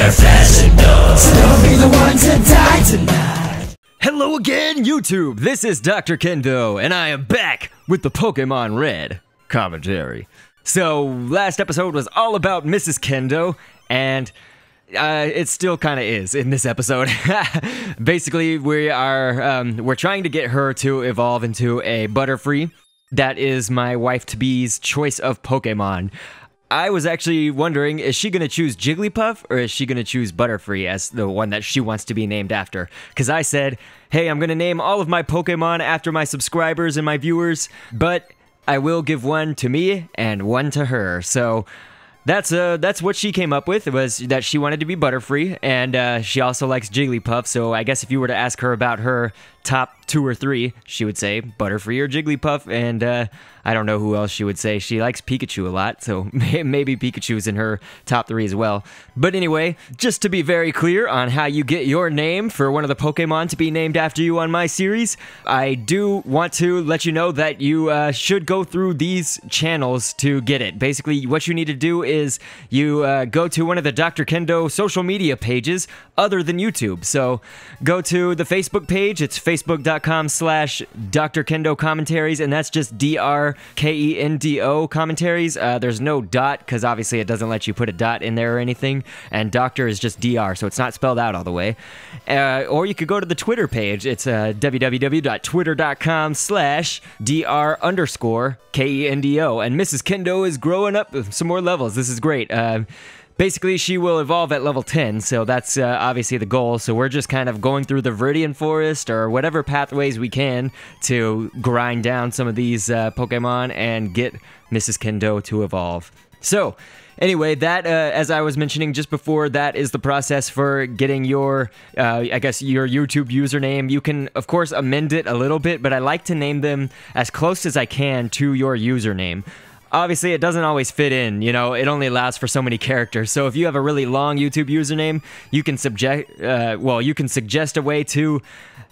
their fashion knows. They'll be the one to die tonight. Hello again, YouTube! This is Dr. Kendo, and I am back with the Pokémon Red commentary. So, last episode was all about Mrs. Kendo, and it still kind of is in this episode. Basically, we're trying to get her to evolve into a Butterfree. That is my wife-to-be's choice of Pokemon. I was actually wondering, is she going to choose Jigglypuff, or is she going to choose Butterfree as the one that she wants to be named after? Because I said, hey, I'm going to name all of my Pokemon after my subscribers and my viewers, but I will give one to me and one to her. So that's what she came up with, was that she wanted to be Butterfree, and she also likes Jigglypuff. So I guess if you were to ask her about her top 2 or 3, she would say Butterfree or Jigglypuff, and I don't know who else she would say. She likes Pikachu a lot, so maybe Pikachu's in her top 3 as well. But anyway, just to be very clear on how you get your name for one of the Pokemon to be named after you on my series, I do want to let you know that you should go through these channels to get it. Basically, what you need to do is you go to one of the Dr. Kendo social media pages other than YouTube. So go to the Facebook page. It's facebook.com/Dr. Kendo commentaries, and that's just DRKENDO commentaries. There's no dot, because obviously it doesn't let you put a dot in there or anything, and Doctor is just DR, so it's not spelled out all the way. Or you could go to the Twitter page. It's www.twitter.com/DR_KENDO, and Mrs. Kendo is growing up with some more levels. This is great. Basically, she will evolve at level 10, so that's obviously the goal. So we're just kind of going through the Viridian Forest or whatever pathways we can to grind down some of these Pokemon and get Mrs. Kendo to evolve. So, anyway, that, as I was mentioning just before, that is the process for getting your, I guess, your YouTube username. You can, of course, amend it a little bit, but I like to name them as close as I can to your username. Obviously, it doesn't always fit in, you know, it only allows for so many characters. So if you have a really long YouTube username, you can you can suggest a way to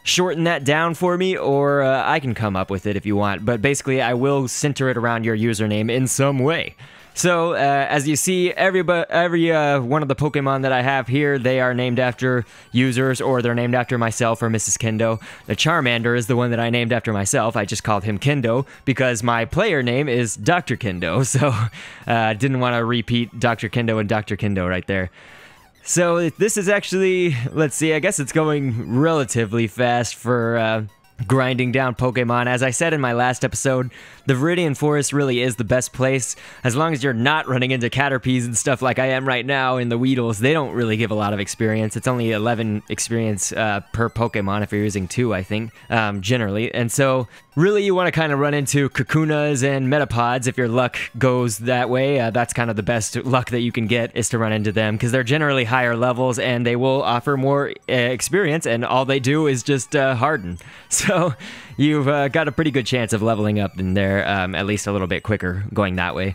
shorten that down for me, or I can come up with it if you want. But basically, I will center it around your username in some way. So, as you see, every one of the Pokemon that I have here, they are named after users, or they're named after myself or Mrs. Kendo. The Charmander is the one that I named after myself. I just called him Kendo because my player name is Dr. Kendo, so didn't want to repeat Dr. Kendo and Dr. Kendo right there. So, this is actually, let's see, I guess it's going relatively fast for grinding down Pokemon. As I said in my last episode, the Viridian Forest really is the best place. As long as you're not running into Caterpies and stuff like I am right now in the Weedles, they don't really give a lot of experience. It's only 11 experience per Pokemon if you're using 2, I think, generally. And so, really you want to kind of run into Kakunas and Metapods if your luck goes that way. That's kind of the best luck that you can get, is to run into them, because they're generally higher levels and they will offer more experience, and all they do is just harden. So you've got a pretty good chance of leveling up in there, at least a little bit quicker going that way.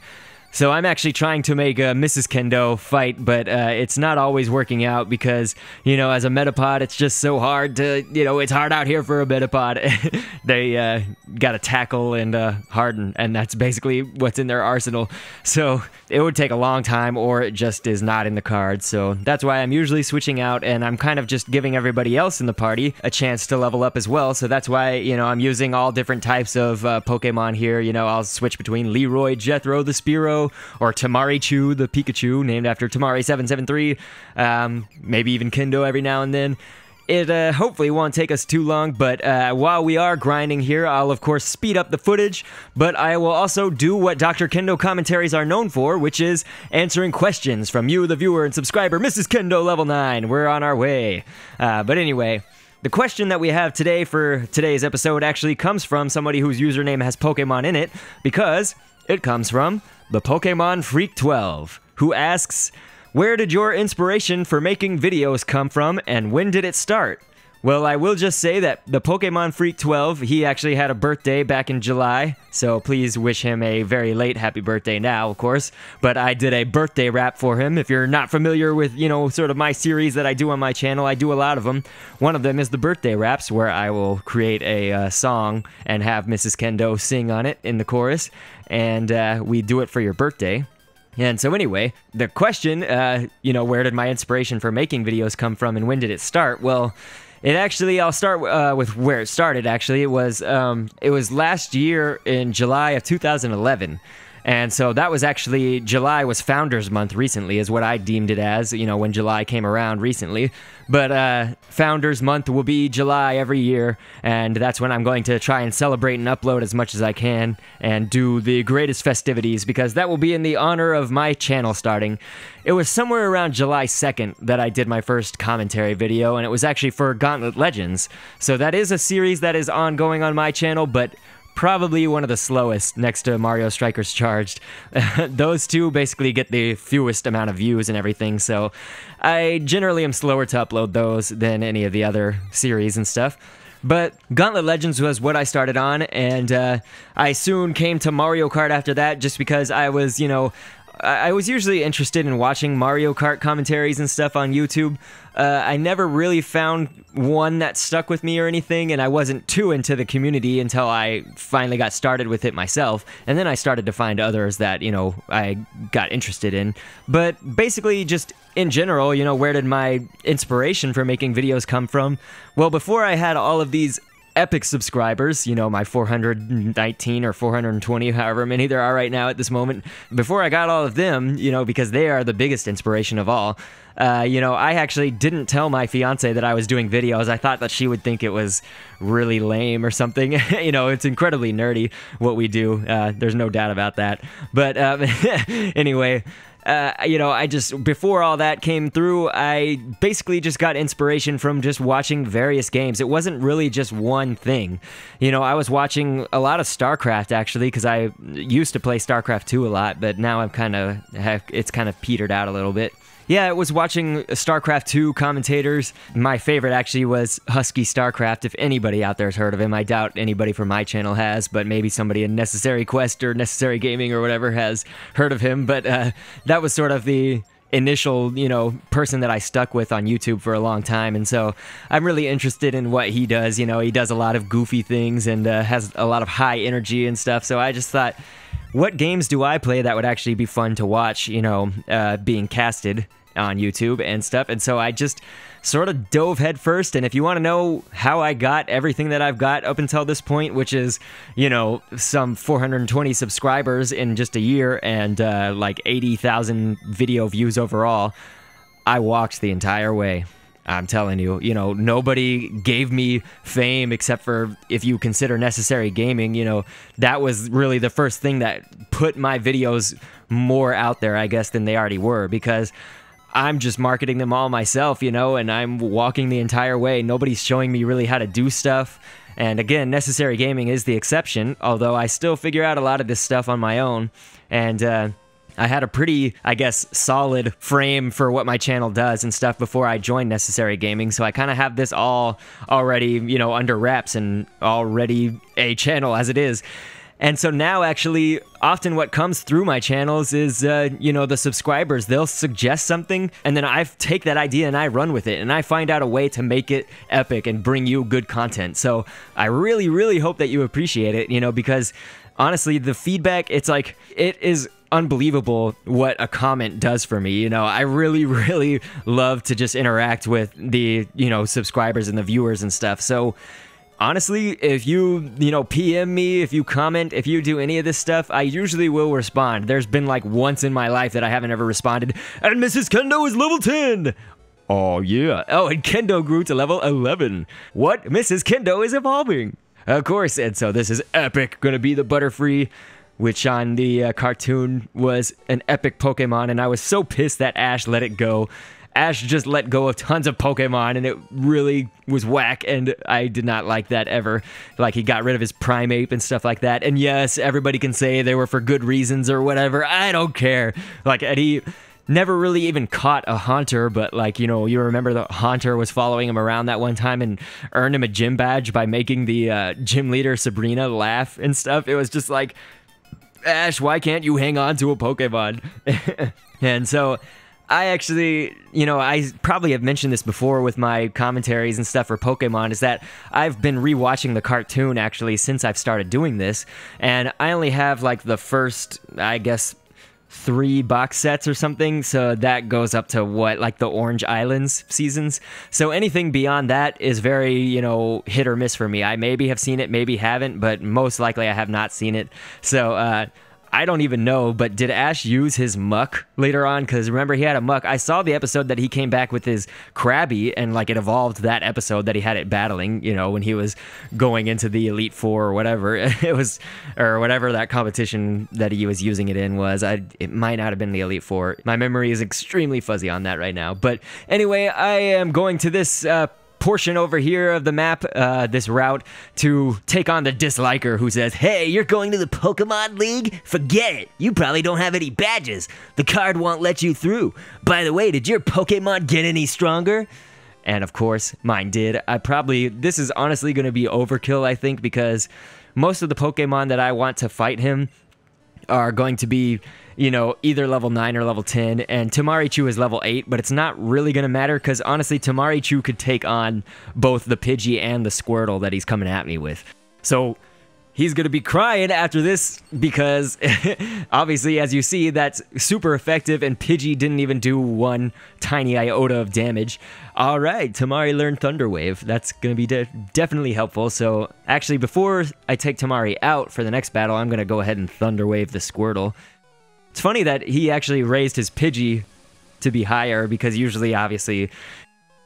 So I'm actually trying to make Mrs. Kendo fight, but it's not always working out because, you know, as a Metapod, it's just so hard to, you know, it's hard out here for a Metapod. They gotta tackle and harden, and that's basically what's in their arsenal. So it would take a long time, or it just is not in the cards. So that's why I'm usually switching out, and I'm kind of just giving everybody else in the party a chance to level up as well. So that's why, you know, I'm using all different types of Pokemon here. You know, I'll switch between Leroy, Jethro, the Spearow, or Tamarichu, the Pikachu, named after Tamari773, maybe even Kendo every now and then. It hopefully won't take us too long, but while we are grinding here, I'll of course speed up the footage, but I will also do what Dr. Kendo commentaries are known for, which is answering questions from you, the viewer and subscriber, Mrs. Kendo level 9. We're on our way. But anyway, the question that we have today for today's episode actually comes from somebody whose username has Pokemon in it, because it comes from the Pokemon Freak 12, who asks, where did your inspiration for making videos come from, and when did it start? Well, I will just say that the Pokemon Freak 12, he actually had a birthday back in July, so please wish him a very late happy birthday now, of course. But I did a birthday rap for him. If you're not familiar with, you know, sort of my series that I do on my channel, I do a lot of them. One of them is the birthday raps, where I will create a song and have Mrs. Kendo sing on it in the chorus, and we do it for your birthday. And so anyway, the question, where did my inspiration for making videos come from and when did it start? Well, I'll start with where it started, actually. It was last year in July of 2011. And so that was actually, July was Founders Month recently, is what I deemed it as, when July came around recently. But Founders Month will be July every year, and that's when I'm going to try and celebrate and upload as much as I can and do the greatest festivities, because that will be in the honor of my channel starting. It was somewhere around July 2nd that I did my first commentary video, and it was actually for Gauntlet Legends. So that is a series that is ongoing on my channel, but probably one of the slowest next to Mario Strikers Charged. Those two basically get the fewest amount of views and everything, so I generally am slower to upload those than any of the other series and stuff. But Gauntlet Legends was what I started on, and I soon came to Mario Kart after that, just because I was, I was usually interested in watching Mario Kart commentaries and stuff on YouTube. I never really found one that stuck with me or anything, and I wasn't too into the community until I finally got started with it myself, and then I started to find others that, I got interested in. But basically, just in general, where did my inspiration for making videos come from? Well, before I had all of these epic subscribers, my 419 or 420, however many there are right now at this moment. Before I got all of them, because they are the biggest inspiration of all, I actually didn't tell my fiance that I was doing videos. I thought that she would think it was really lame or something. It's incredibly nerdy what we do. There's no doubt about that. But anyway, before all that came through, I basically just got inspiration from just watching various games. It wasn't really just one thing. I was watching a lot of StarCraft, actually, because I used to play StarCraft 2 a lot, but now it's kind of petered out a little bit. Yeah, I was watching StarCraft 2 commentators. My favorite actually was Husky StarCraft, if anybody out there has heard of him. I doubt anybody from my channel has, but maybe somebody in Necessary Quest or Necessary Gaming or whatever has heard of him. But that was sort of the initial, person that I stuck with on YouTube for a long time. And so I'm really interested in what he does. He does a lot of goofy things and has a lot of high energy and stuff. So I just thought, what games do I play that would actually be fun to watch, being casted on YouTube and stuff? And so I just sort of dove head first. And if you want to know how I got everything that I've got up until this point, which is, some 420 subscribers in just a year and like 80,000 video views overall, I walked the entire way. I'm telling you, nobody gave me fame except for, if you consider Necessary Gaming, that was really the first thing that put my videos more out there, I guess, than they already were, because I'm just marketing them all myself, and I'm walking the entire way. Nobody's showing me really how to do stuff. And again, Necessary Gaming is the exception, although I still figure out a lot of this stuff on my own. And, I had a pretty, I guess, solid frame for what my channel does and stuff before I joined Necessary Gaming, so I kind of have this all already, under wraps and already a channel as it is. And so now, actually, often what comes through my channels is, the subscribers. They'll suggest something, and then I take that idea and I run with it, and I find out a way to make it epic and bring you good content. So I really, really hope that you appreciate it, because honestly, the feedback, it is unbelievable what a comment does for me. I really, really love to just interact with the, subscribers and the viewers and stuff. So honestly, if you, PM me, if you comment, if you do any of this stuff, I usually will respond. There's been like once in my life that I haven't ever responded, and Mrs. Kendo is level 10. Oh yeah. Oh, and Kendo grew to level 11. What? Mrs. Kendo is evolving. Of course, and so this is epic. Gonna be the Butterfree, which on the cartoon was an epic Pokemon, and I was so pissed that Ash let it go. Ash just let go of tons of Pokemon, and it really was whack, and I did not like that ever. Like, he got rid of his Primeape and stuff like that, and yes, everybody can say they were for good reasons or whatever. I don't care. Like, and he never really even caught a Haunter, but like, you remember the Haunter was following him around that one time and earned him a gym badge by making the gym leader Sabrina laugh and stuff. It was just like, Ash, why can't you hang on to a Pokemon? And so I actually, I probably have mentioned this before with my commentaries and stuff for Pokemon, is that I've been rewatching the cartoon actually since I've started doing this, and I only have like the first, I guess, 3 box sets or something, so that goes up to what, like the Orange Islands seasons. So anything beyond that is very, you know, hit or miss for me. I maybe have seen it, maybe haven't, but most likely I have not seen it. So I don't even know, but did Ash use his muck later on? Because remember, he had a muck. I saw the episode that he came back with his Krabby, and like it evolved that episode that he had it battling, you know, when he was going into the Elite Four or whatever it was, or whatever that competition that he was using it in was. It might not have been the Elite Four. My memory is extremely fuzzy on that right now. But anyway, I am going to this portion over here of the map, this route, to take on the disliker who says, "Hey, you're going to the Pokemon League? Forget it. You probably don't have any badges. The card won't let you through. By the way, did your Pokemon get any stronger?" And of course, mine did. This is honestly going to be overkill, I think, because most of the Pokemon that I want to fight him are going to be, you know, either level 9 or level 10, and Tamarichu is level 8, but it's not really going to matter, because honestly, Tamarichu could take on both the Pidgey and the Squirtle that he's coming at me with. So he's going to be crying after this, because obviously, as you see, that's super effective, and Pidgey didn't even do 1 tiny iota of damage. All right, Tamari learned Thunder Wave. That's going to be definitely helpful. So actually, before I take Tamari out for the next battle, I'm going to go ahead and Thunder Wave the Squirtle. It's funny that he actually raised his Pidgey to be higher, because usually, obviously,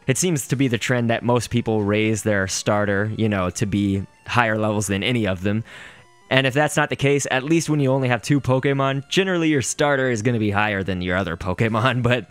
it seems to be the trend that most people raise their starter, you know, to be higher levels than any of them. And if that's not the case, at least when you only have 2 Pokemon, generally your starter is going to be higher than your other Pokemon, but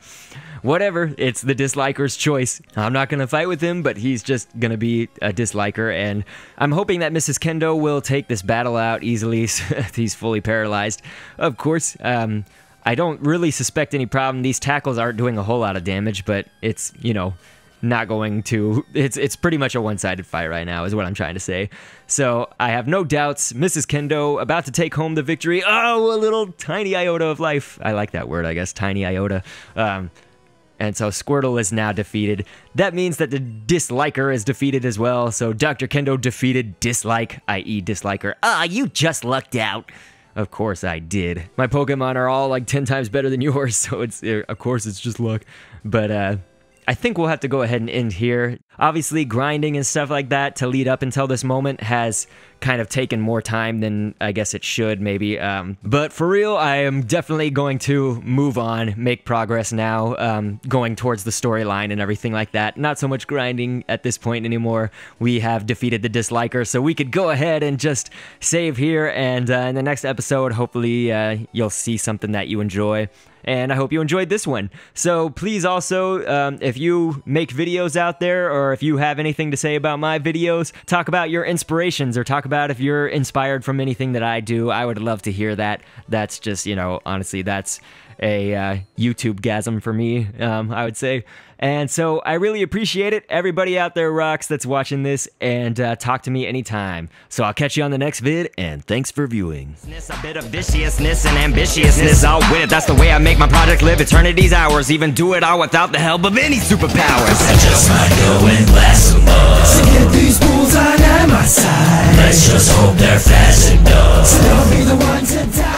whatever, it's the disliker's choice. I'm not going to fight with him, but he's just going to be a disliker, and I'm hoping that Mrs. Kendo will take this battle out easily. He's fully paralyzed. Of course, I don't really suspect any problem. These tackles aren't doing a whole lot of damage, but it's, you know, not going to, it's pretty much a one-sided fight right now, is what I'm trying to say. So I have no doubts, Mrs. Kendo about to take home the victory. Oh, a little tiny iota of life. I like that word, I guess, tiny iota. And so Squirtle is now defeated. That means that the disliker is defeated as well. So Dr. Kendo defeated dislike, i.e. disliker. Ah, you just lucked out. Of course I did. My Pokemon are all like 10 times better than yours, so it's, of course it's just luck. But I think we'll have to go ahead and end here. Obviously, grinding and stuff like that to lead up until this moment has kind of taken more time than I guess it should, maybe. But for real, I am definitely going to move on, make progress now, going towards the storyline and everything like that. Not so much grinding at this point anymore. We have defeated the disliker, so we could go ahead and just save here, and in the next episode, hopefully you'll see something that you enjoy. And I hope you enjoyed this one. So please also, if you make videos out there, or if you have anything to say about my videos, talk about your inspirations, or talk about if you're inspired from anything that I do. I would love to hear that. That's just, you know, honestly, that's a YouTube-gasm for me, I would say. And so I really appreciate it. Everybody out there rocks that's watching this, and talk to me anytime. So I'll catch you on the next vid, and thanks for viewing. A bit of viciousness and ambitiousness, all with it. That's the way I make my project live eternity's hours. Even do it all without the help of any superpowers. I just might go and blast them up to get these bulls on my side. Let's just hope they're fast enough, so don't be the one to die.